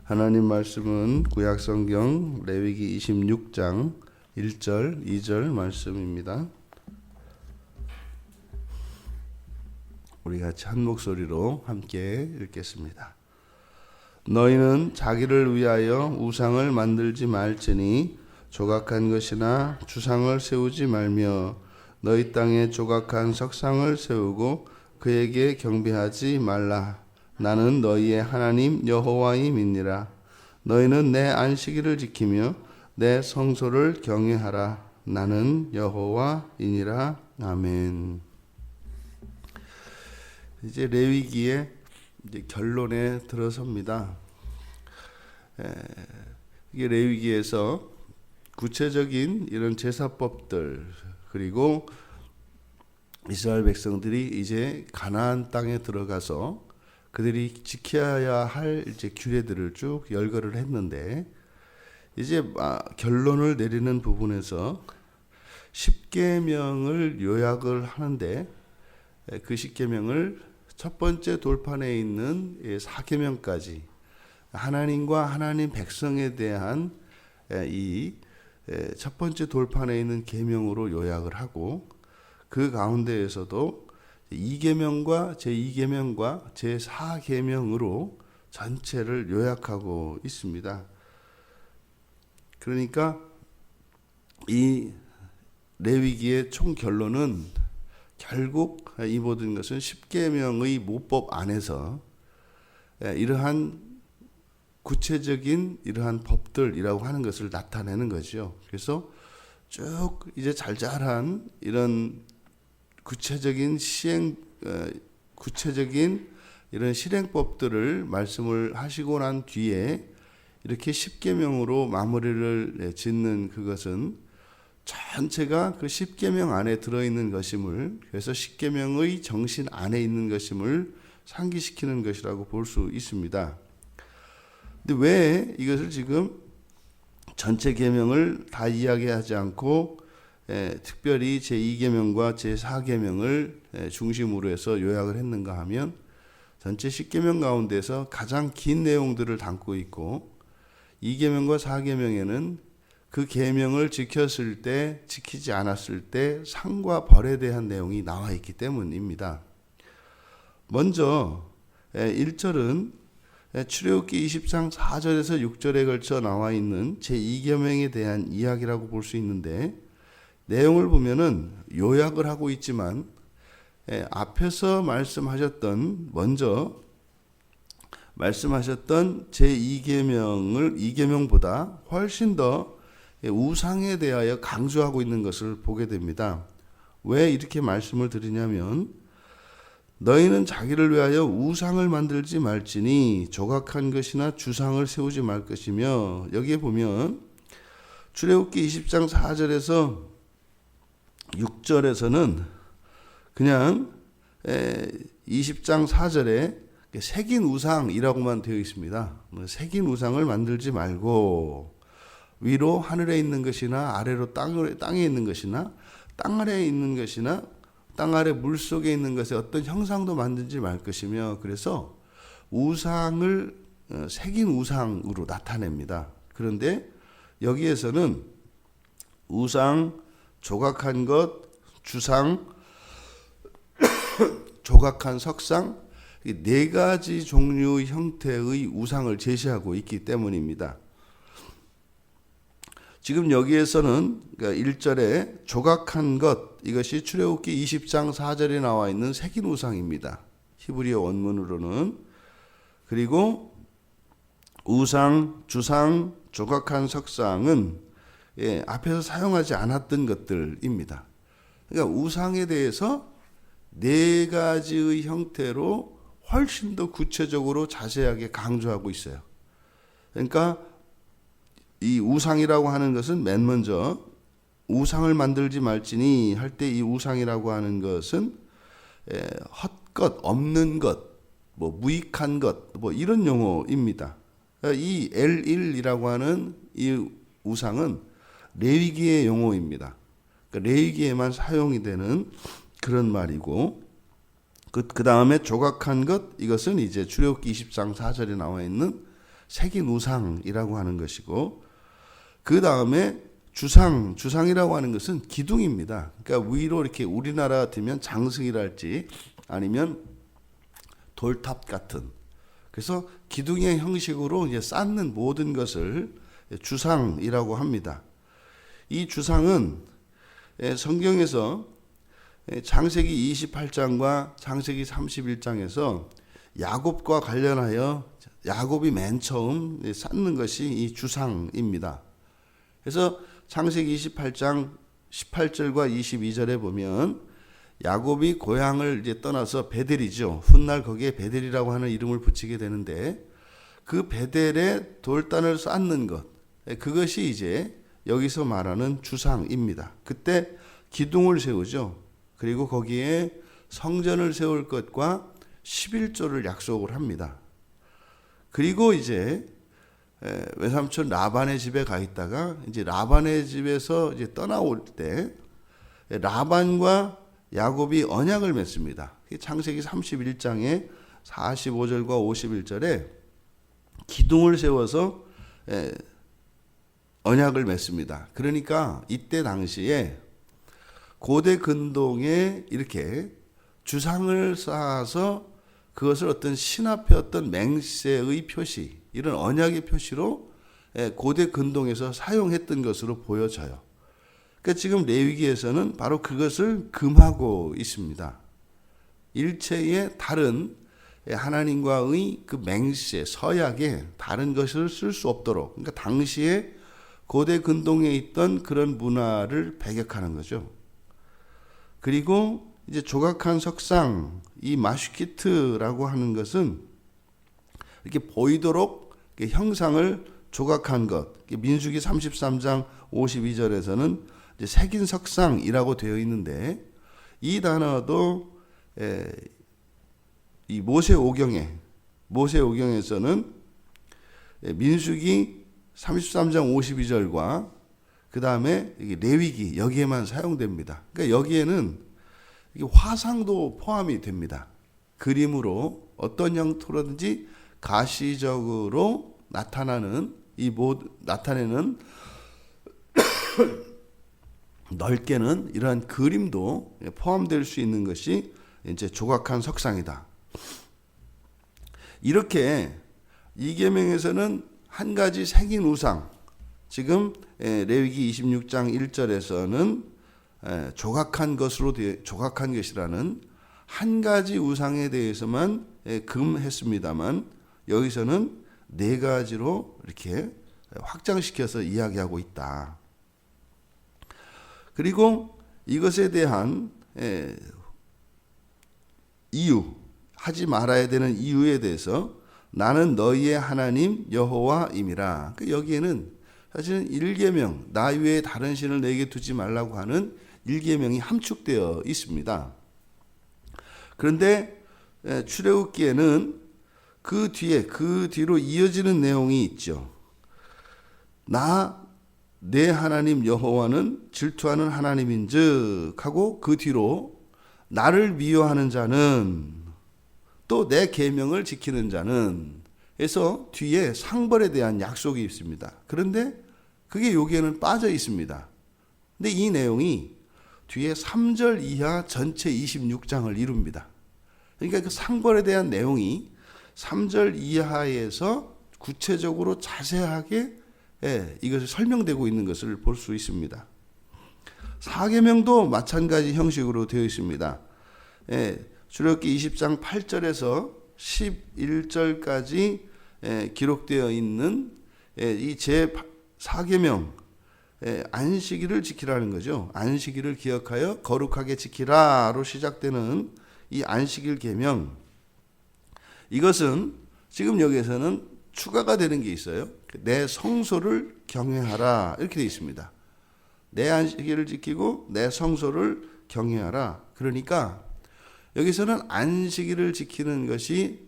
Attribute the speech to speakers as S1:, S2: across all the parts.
S1: 하나님 말씀은 구약성경 레위기 26장 1절, 2절 말씀입니다. 우리 같이 한 목소리로 함께 읽겠습니다. 너희는 자기를 위하여 우상을 만들지 말지니 조각한 것이나 주상을 세우지 말며 너희 땅에 조각한 석상을 세우고 그에게 경배하지 말라. 나는 너희의 하나님 여호와임이니라. 너희는 내 안식일을 지키며 내 성소를 경외하라. 나는 여호와이니라. 아멘. 이제 레위기의 결론에 들어섭니다. 이게 레위기에서 구체적인 이런 제사법들, 그리고 이스라엘 백성들이 이제 가나안 땅에 들어가서 그들이 지켜야 할 이제 규례들을 쭉 열거를 했는데, 이제 결론을 내리는 부분에서 10계명을 요약을 하는데, 그 10계명을 첫 번째 돌판에 있는 4계명까지 하나님과 하나님 백성에 대한 이 첫 번째 돌판에 있는 계명으로 요약을 하고, 그 가운데에서도 2계명과 제2계명과 제4계명으로 전체를 요약하고 있습니다. 그러니까 이 레위기의 총 결론은 결국 이 모든 것은 10계명의 모법 안에서 이러한 구체적인 이러한 법들이라고 하는 것을 나타내는 거죠. 그래서 쭉 이제 잘잘한 이런 구체적인 이런 실행법들을 말씀을 하시고 난 뒤에 이렇게 10계명으로 마무리를 짓는 그것은 전체가 그 10계명 안에 들어있는 것임을, 그래서 10계명의 정신 안에 있는 것임을 상기시키는 것이라고 볼 수 있습니다. 근데 왜 이것을 지금 전체 계명을 다 이야기하지 않고 특별히 제2계명과 제4계명을 중심으로 해서 요약을 했는가 하면, 전체 10계명 가운데서 가장 긴 내용들을 담고 있고 2계명과 4계명에는 그 계명을 지켰을 때, 지키지 않았을 때 상과 벌에 대한 내용이 나와 있기 때문입니다. 먼저 1절은 출애굽기 20장 4절에서 6절에 걸쳐 나와 있는 제2계명에 대한 이야기라고 볼 수 있는데, 내용을 보면은 요약을 하고 있지만 앞에서 먼저 말씀하셨던 제2계명을 2계명보다 훨씬 더 우상에 대하여 강조하고 있는 것을 보게 됩니다. 왜 이렇게 말씀을 드리냐면, 너희는 자기를 위하여 우상을 만들지 말지니 조각한 것이나 주상을 세우지 말 것이며, 여기에 보면 출애굽기 20장 4절에서 6절에서는 그냥 20장 4절에 새긴 우상이라고만 되어 있습니다. 새긴 우상을 만들지 말고 위로 하늘에 있는 것이나 아래로 땅에 있는 것이나 땅 아래에 있는 것이나 땅 아래 물 속에 있는 것에 어떤 형상도 만들지 말 것이며, 그래서 우상을 새긴 우상으로 나타냅니다. 그런데 여기에서는 우상, 조각한 것, 주상, 조각한 석상, 네 가지 종류의 형태의 우상을 제시하고 있기 때문입니다. 지금 여기에서는 1절에 조각한 것, 이것이 출애굽기 20장 4절에 나와 있는 새긴 우상입니다. 히브리어 원문으로는. 그리고 우상, 주상, 조각한 석상은 앞에서 사용하지 않았던 것들입니다. 그러니까 우상에 대해서 네 가지의 형태로 훨씬 더 구체적으로 자세하게 강조하고 있어요. 그러니까 이 우상이라고 하는 것은 맨 먼저 우상을 만들지 말지니 할 때, 이 우상이라고 하는 것은 헛것, 없는 것, 무익한 것, 이런 용어입니다. 이 L1이라고 하는 이 우상은 레위기의 용어입니다. 그러니까 레위기에만 사용이 되는 그런 말이고, 그 다음에 조각한 것, 이것은 이제 출애굽기 20장 4절에 나와 있는 새긴 우상이라고 하는 것이고, 그 다음에 주상이라고 하는 것은 기둥입니다. 그러니까 위로 이렇게 우리나라 같으면 장승이랄지 아니면 돌탑 같은, 그래서 기둥의 형식으로 이제 쌓는 모든 것을 주상이라고 합니다. 이 주상은 성경에서 창세기 28장과 창세기 31장에서 야곱과 관련하여 야곱이 맨 처음 쌓는 것이 이 주상입니다. 그래서 창세기 28장 18절과 22절에 보면 야곱이 고향을 이제 떠나서 베델이죠. 훗날 거기에 베델이라고 하는 이름을 붙이게 되는데, 그 베델에 돌단을 쌓는 것, 그것이 이제 여기서 말하는 주상입니다. 그때 기둥을 세우죠. 그리고 거기에 성전을 세울 것과 11조를 약속을 합니다. 그리고 이제 외삼촌 라반의 집에 가 있다가 이제 라반의 집에서 이제 떠나올 때 라반과 야곱이 언약을 맺습니다. 창세기 31장에 45절과 51절에 기둥을 세워서 언약을 맺습니다. 그러니까 이때 당시에 고대 근동에 이렇게 주상을 쌓아서 그것을 어떤 신 앞에 어떤 맹세의 표시, 이런 언약의 표시로 고대 근동에서 사용했던 것으로 보여져요. 그러니까 지금 레위기에서는 바로 그것을 금하고 있습니다. 일체의 다른 하나님과의 그 맹세, 서약에 다른 것을 쓸 수 없도록, 그러니까 당시에 고대 근동에 있던 그런 문화를 배격하는 거죠. 그리고 이제 조각한 석상, 이 마슈키트라고 하는 것은 이렇게 보이도록 형상을 조각한 것. 민수기 33장 52절에서는 이제 새긴 석상이라고 되어 있는데, 이 단어도 이 모세오경에서는 민수기 33장 52절과 그 다음에 레위기 여기에만 사용됩니다. 그러니까 여기에는 화상도 포함이 됩니다. 그림으로 어떤 형태로든지 가시적으로 나타내는 넓게는 이러한 그림도 포함될 수 있는 것이 이제 조각한 석상이다. 이렇게 이 계명에서는 한 가지 새긴 우상, 지금 레위기 26장 1절에서는 조각한 것이라는 한 가지 우상에 대해서만 금했습니다만, 여기서는 네 가지로 이렇게 확장시켜서 이야기하고 있다. 그리고 이것에 대한 이유, 하지 말아야 되는 이유에 대해서 나는 너희의 하나님 여호와임이라. 여기에는 사실은 1계명, 나 외에 다른 신을 내게 두지 말라고 하는 1계명이 함축되어 있습니다. 그런데 출애굽기에는 그 뒤로 이어지는 내용이 있죠. 내 하나님 여호와는 질투하는 하나님인즉 하고, 그 뒤로 나를 미워하는 자는 또 내 계명을 지키는 자는 해서 뒤에 상벌에 대한 약속이 있습니다. 그런데 그게 여기에는 빠져 있습니다. 근데 이 내용이 뒤에 3절 이하 전체 26장을 이룹니다. 그러니까 그 상벌에 대한 내용이 3절 이하에서 구체적으로 자세하게 이것이 설명되고 있는 것을 볼 수 있습니다. 4계명도 마찬가지 형식으로 되어 있습니다. 출애굽기 20장 8절에서 11절까지 기록되어 있는 이 제4계명, 안식일을 지키라는 거죠. 안식일을 기억하여 거룩하게 지키라로 시작되는 이 안식일 계명, 이것은 지금 여기에서는 추가가 되는 게 있어요. 내 성소를 경외하라 이렇게 되어 있습니다. 내 안식일을 지키고 내 성소를 경외하라. 그러니까 여기서는 안식일을 지키는 것이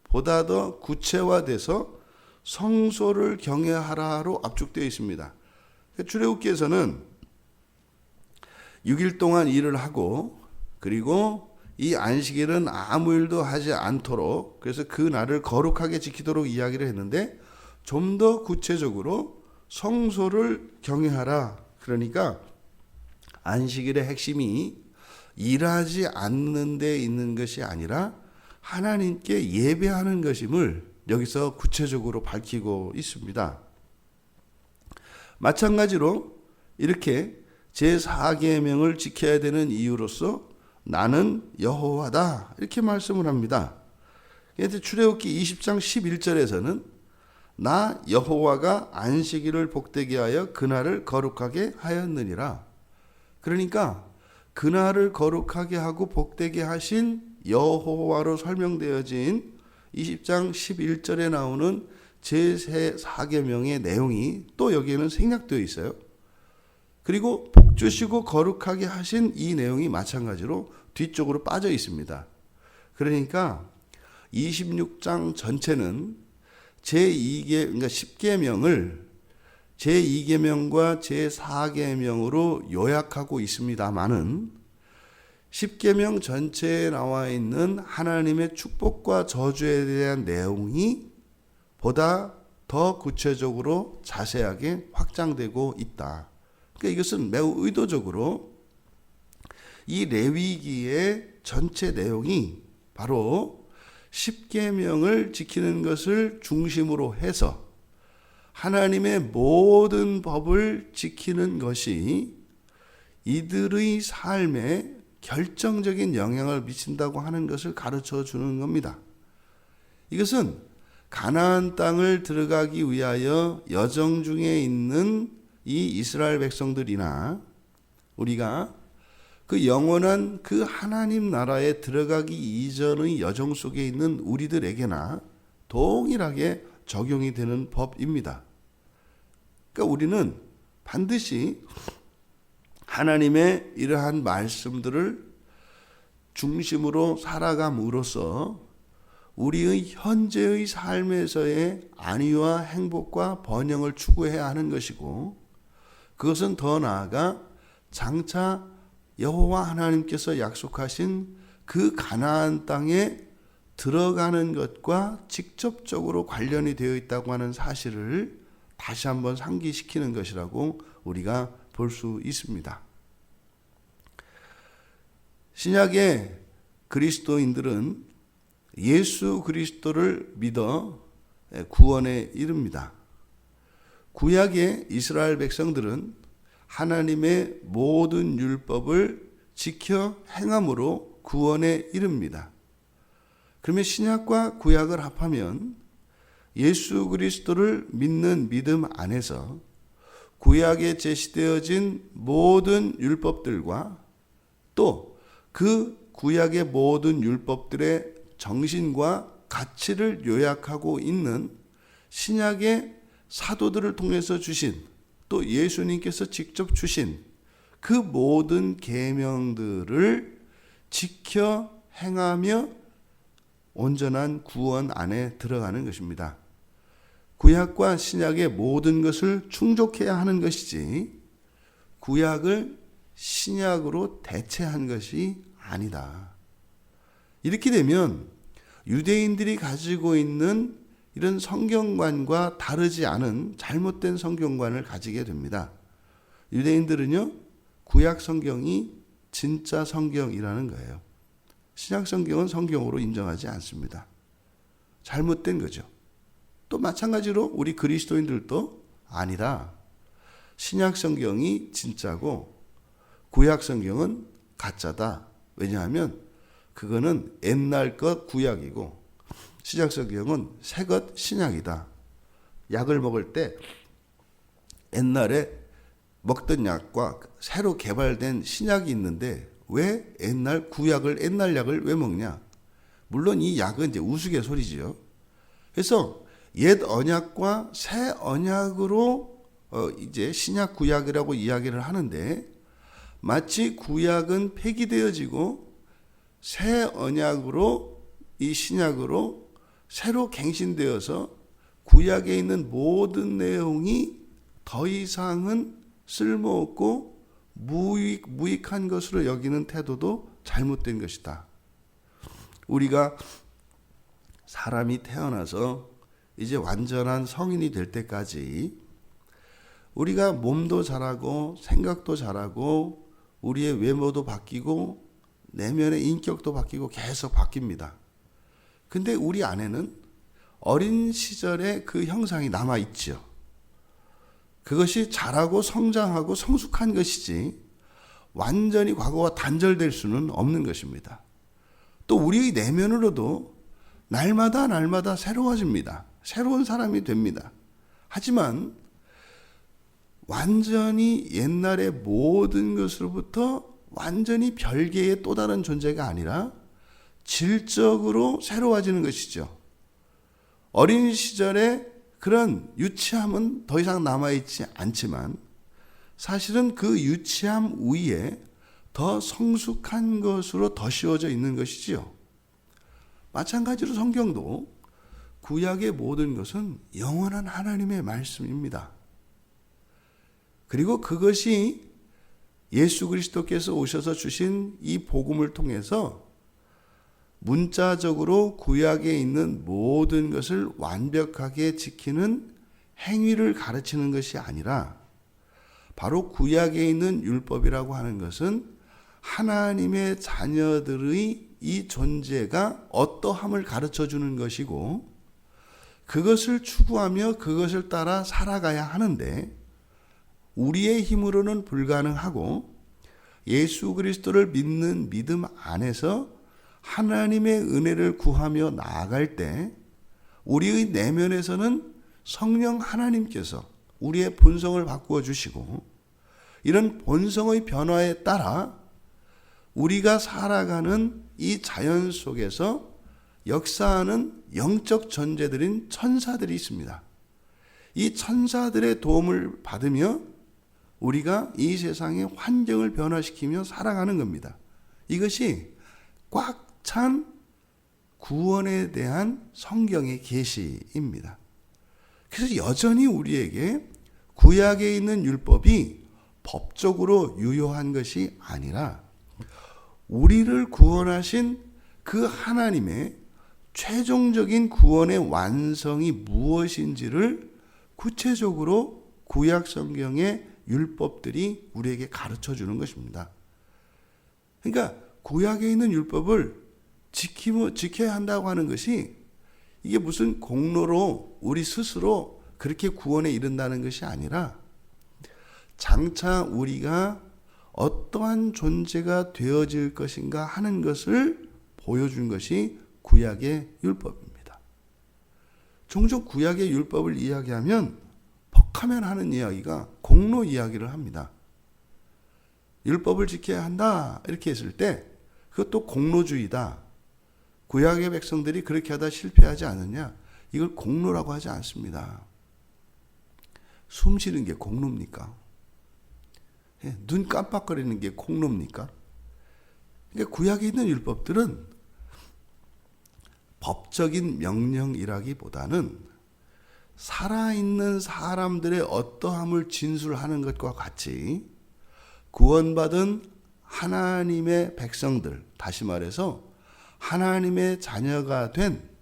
S1: 보다 더 구체화돼서 성소를 경외하라로 압축되어 있습니다. 출애굽기에서는 6일 동안 일을 하고, 그리고 이 안식일은 아무 일도 하지 않도록, 그래서 그 날을 거룩하게 지키도록 이야기를 했는데, 좀 더 구체적으로 성소를 경외하라. 그러니까 안식일의 핵심이 일하지 않는 데 있는 것이 아니라 하나님께 예배하는 것임을 여기서 구체적으로 밝히고 있습니다. 마찬가지로 이렇게 제4계명을 지켜야 되는 이유로서 나는 여호와다 이렇게 말씀을 합니다. 출애굽기 20장 11절에서는 나 여호와가 안식일을 복되게 하여 그날을 거룩하게 하였느니라. 그러니까 그날을 거룩하게 하고 복되게 하신 여호와로 설명되어진 20장 11절에 나오는 제4계명의 내용이 또 여기에는 생략되어 있어요. 그리고 복 주시고 거룩하게 하신 이 내용이 마찬가지로 뒤쪽으로 빠져 있습니다. 그러니까 26장 전체는 그러니까 10계명을 제2계명과 제4계명으로 요약하고 있습니다만은 10계명 전체에 나와 있는 하나님의 축복과 저주에 대한 내용이 보다 더 구체적으로 자세하게 확장되고 있다. 그러니까 이것은 매우 의도적으로 이 레위기의 전체 내용이 바로 10계명을 지키는 것을 중심으로 해서 하나님의 모든 법을 지키는 것이 이들의 삶에 결정적인 영향을 미친다고 하는 것을 가르쳐 주는 겁니다. 이것은 가나안 땅을 들어가기 위하여 여정 중에 있는 이 이스라엘 백성들이나 우리가 그 영원한 그 하나님 나라에 들어가기 이전의 여정 속에 있는 우리들에게나 동일하게 적용이 되는 법입니다. 그러니까 우리는 반드시 하나님의 이러한 말씀들을 중심으로 살아감으로써 우리의 현재의 삶에서의 안위와 행복과 번영을 추구해야 하는 것이고, 그것은 더 나아가 장차 여호와 하나님께서 약속하신 그 가나안 땅에 들어가는 것과 직접적으로 관련이 되어 있다고 하는 사실을 다시 한번 상기시키는 것이라고 우리가 볼 수 있습니다. 신약의 그리스도인들은 예수 그리스도를 믿어 구원에 이릅니다. 구약의 이스라엘 백성들은 하나님의 모든 율법을 지켜 행함으로 구원에 이릅니다. 그러면 신약과 구약을 합하면 예수 그리스도를 믿는 믿음 안에서 구약에 제시되어진 모든 율법들과 또 그 구약의 모든 율법들의 정신과 가치를 요약하고 있는 신약의 사도들을 통해서 주신, 또 예수님께서 직접 주신 그 모든 계명들을 지켜 행하며 온전한 구원 안에 들어가는 것입니다. 구약과 신약의 모든 것을 충족해야 하는 것이지 구약을 신약으로 대체한 것이 아니다. 이렇게 되면 유대인들이 가지고 있는 이런 성경관과 다르지 않은 잘못된 성경관을 가지게 됩니다. 유대인들은요, 구약 성경이 진짜 성경이라는 거예요. 신약 성경은 성경으로 인정하지 않습니다. 잘못된 거죠. 또 마찬가지로 우리 그리스도인들도 아니다. 신약 성경이 진짜고 구약 성경은 가짜다. 왜냐하면 그거는 옛날 것 구약이고 신약 성경은 새 것 신약이다. 약을 먹을 때 옛날에 먹던 약과 새로 개발된 신약이 있는데 왜 옛날 구약을, 옛날 약을 왜 먹냐? 물론 이 약은 이제 우스갯소리지요. 그래서 옛 언약과 새 언약으로 이제 신약 구약이라고 이야기를 하는데, 마치 구약은 폐기되어지고 새 언약으로, 이 신약으로 새로 갱신되어서 구약에 있는 모든 내용이 더 이상은 쓸모없고 무익한 것으로 여기는 태도도 잘못된 것이다. 우리가 사람이 태어나서 이제 완전한 성인이 될 때까지 우리가 몸도 자라고 생각도 자라고 우리의 외모도 바뀌고 내면의 인격도 바뀌고 계속 바뀝니다. 근데 우리 안에는 어린 시절의 그 형상이 남아있죠. 그것이 자라고 성장하고 성숙한 것이지 완전히 과거와 단절될 수는 없는 것입니다. 또 우리의 내면으로도 날마다 새로워집니다. 새로운 사람이 됩니다. 하지만 완전히 옛날의 모든 것으로부터 완전히 별개의 또 다른 존재가 아니라 질적으로 새로워지는 것이죠. 어린 시절에 그런 유치함은 더 이상 남아있지 않지만 사실은 그 유치함 위에 더 성숙한 것으로 더 씌워져 있는 것이지요. 마찬가지로 성경도 구약의 모든 것은 영원한 하나님의 말씀입니다. 그리고 그것이 예수 그리스도께서 오셔서 주신 이 복음을 통해서 문자적으로 구약에 있는 모든 것을 완벽하게 지키는 행위를 가르치는 것이 아니라 바로 구약에 있는 율법이라고 하는 것은 하나님의 자녀들의 이 존재가 어떠함을 가르쳐 주는 것이고 그것을 추구하며 그것을 따라 살아가야 하는데 우리의 힘으로는 불가능하고 예수 그리스도를 믿는 믿음 안에서 하나님의 은혜를 구하며 나아갈 때 우리의 내면에서는 성령 하나님께서 우리의 본성을 바꾸어 주시고 이런 본성의 변화에 따라 우리가 살아가는 이 자연 속에서 역사하는 영적 존재들인 천사들이 있습니다. 이 천사들의 도움을 받으며 우리가 이 세상의 환경을 변화시키며 살아가는 겁니다. 이것이 꽉 찬 구원에 대한 성경의 계시입니다. 그래서 여전히 우리에게 구약에 있는 율법이 법적으로 유효한 것이 아니라 우리를 구원하신 그 하나님의 최종적인 구원의 완성이 무엇인지를 구체적으로 구약 성경의 율법들이 우리에게 가르쳐 주는 것입니다. 그러니까 구약에 있는 율법을 지켜야 한다고 하는 것이 이게 무슨 공로로 우리 스스로 그렇게 구원에 이른다는 것이 아니라 장차 우리가 어떠한 존재가 되어질 것인가 하는 것을 보여준 것이 구약의 율법입니다. 종종 구약의 율법을 이야기하면 퍽하면 하는 이야기가 공로 이야기를 합니다. 율법을 지켜야 한다 이렇게 했을 때 그것도 공로주의다. 구약의 백성들이 그렇게 하다 실패하지 않느냐? 이걸 공로라고 하지 않습니다. 숨 쉬는 게 공로입니까? 눈 깜빡거리는 게 공로입니까? 그러니까 구약에 있는 율법들은 법적인 명령이라기보다는 살아있는 사람들의 어떠함을 진술하는 것과 같이 구원받은 하나님의 백성들, 다시 말해서 하나님의 자녀가 된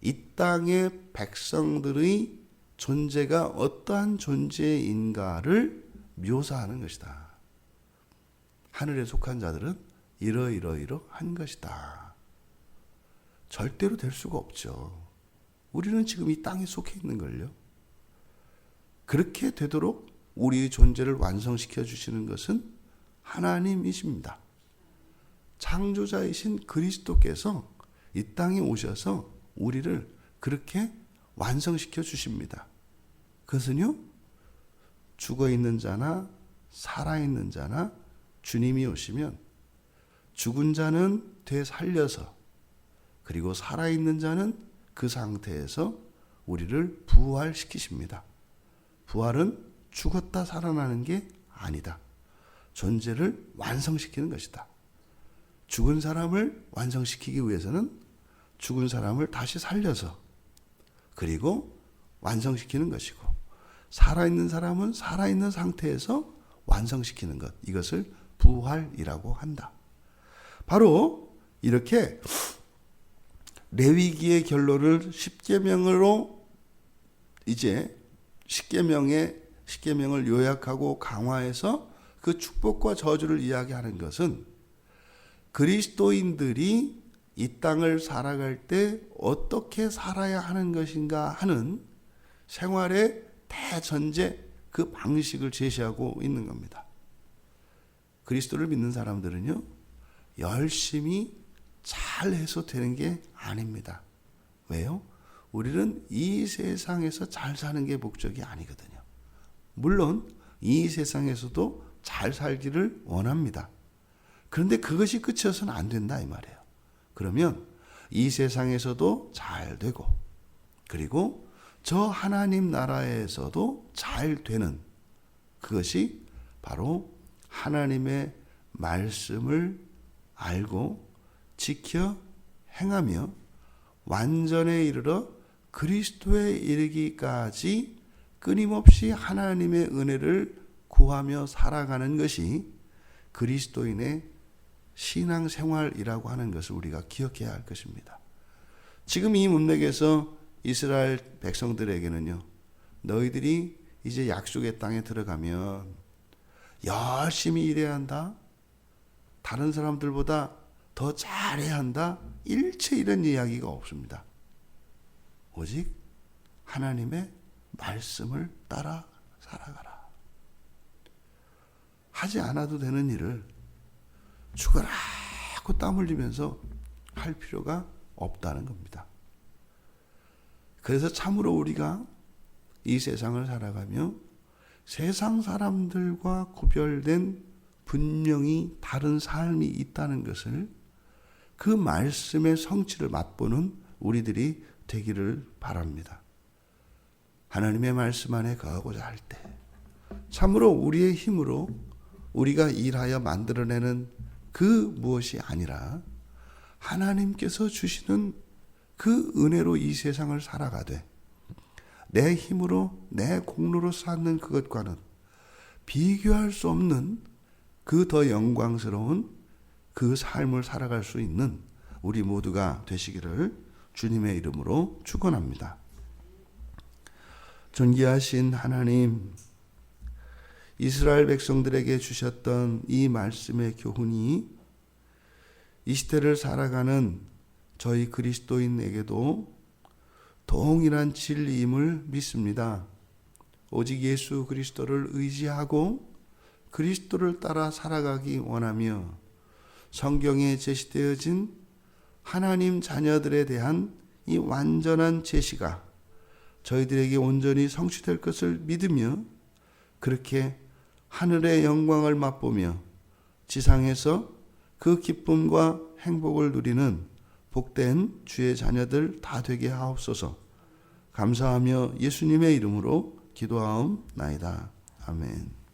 S1: 이 땅의 백성들의 존재가 어떠한 존재인가를 묘사하는 것이다. 하늘에 속한 자들은 이러한 것이다. 절대로 될 수가 없죠. 우리는 지금 이 땅에 속해 있는 걸요. 그렇게 되도록 우리의 존재를 완성시켜 주시는 것은 하나님이십니다. 창조자이신 그리스도께서 이 땅에 오셔서 우리를 그렇게 완성시켜 주십니다. 그것은요, 죽어 있는 자나 살아 있는 자나 주님이 오시면 죽은 자는 되살려서 그리고 살아 있는 자는 그 상태에서 우리를 부활시키십니다. 부활은 죽었다 살아나는 게 아니다. 존재를 완성시키는 것이다. 죽은 사람을 완성시키기 위해서는 죽은 사람을 다시 살려서 그리고 완성시키는 것이고 살아있는 사람은 살아있는 상태에서 완성시키는 것, 이것을 부활이라고 한다. 바로 이렇게 레위기의 결론을 십계명으로 이제 십계명을 요약하고 강화해서 그 축복과 저주를 이야기하는 것은 그리스도인들이 이 땅을 살아갈 때 어떻게 살아야 하는 것인가 하는 생활의 대전제, 그 방식을 제시하고 있는 겁니다. 그리스도를 믿는 사람들은요, 열심히 잘해서 되는 게 아닙니다. 왜요? 우리는 이 세상에서 잘 사는 게 목적이 아니거든요. 물론 이 세상에서도 잘 살기를 원합니다. 그런데 그것이 끝이어서는 안 된다 이 말이에요. 그러면 이 세상에서도 잘 되고, 그리고 저 하나님 나라에서도 잘 되는, 그것이 바로 하나님의 말씀을 알고 지켜 행하며 완전에 이르러 그리스도에 이르기까지 끊임없이 하나님의 은혜를 구하며 살아가는 것이 그리스도인의 신앙생활이라고 하는 것을 우리가 기억해야 할 것입니다. 지금 이 문맥에서 이스라엘 백성들에게는요, 너희들이 이제 약속의 땅에 들어가면 열심히 일해야 한다, 다른 사람들보다 더 잘해야 한다, 일체 이런 이야기가 없습니다. 오직 하나님의 말씀을 따라 살아가라. 하지 않아도 되는 일을 죽어라고 땀 흘리면서 할 필요가 없다는 겁니다. 그래서 참으로 우리가 이 세상을 살아가며 세상 사람들과 구별된 분명히 다른 삶이 있다는 것을, 그 말씀의 성취를 맛보는 우리들이 되기를 바랍니다. 하나님의 말씀 안에 거하고자 할 때 참으로 우리의 힘으로 우리가 일하여 만들어내는 그 무엇이 아니라 하나님께서 주시는 그 은혜로 이 세상을 살아가되, 내 힘으로 내 공로로 쌓는 그것과는 비교할 수 없는 그 더 영광스러운 그 삶을 살아갈 수 있는 우리 모두가 되시기를 주님의 이름으로 축원합니다. 존귀하신 하나님, 이스라엘 백성들에게 주셨던 이 말씀의 교훈이 이 시대를 살아가는 저희 그리스도인에게도 동일한 진리임을 믿습니다. 오직 예수 그리스도를 의지하고 그리스도를 따라 살아가기 원하며 성경에 제시되어진 하나님 자녀들에 대한 이 완전한 제시가 저희들에게 온전히 성취될 것을 믿으며 그렇게 하늘의 영광을 맛보며 지상에서 그 기쁨과 행복을 누리는 복된 주의 자녀들 다 되게 하옵소서. 감사하며 예수님의 이름으로 기도하옵나이다. 아멘.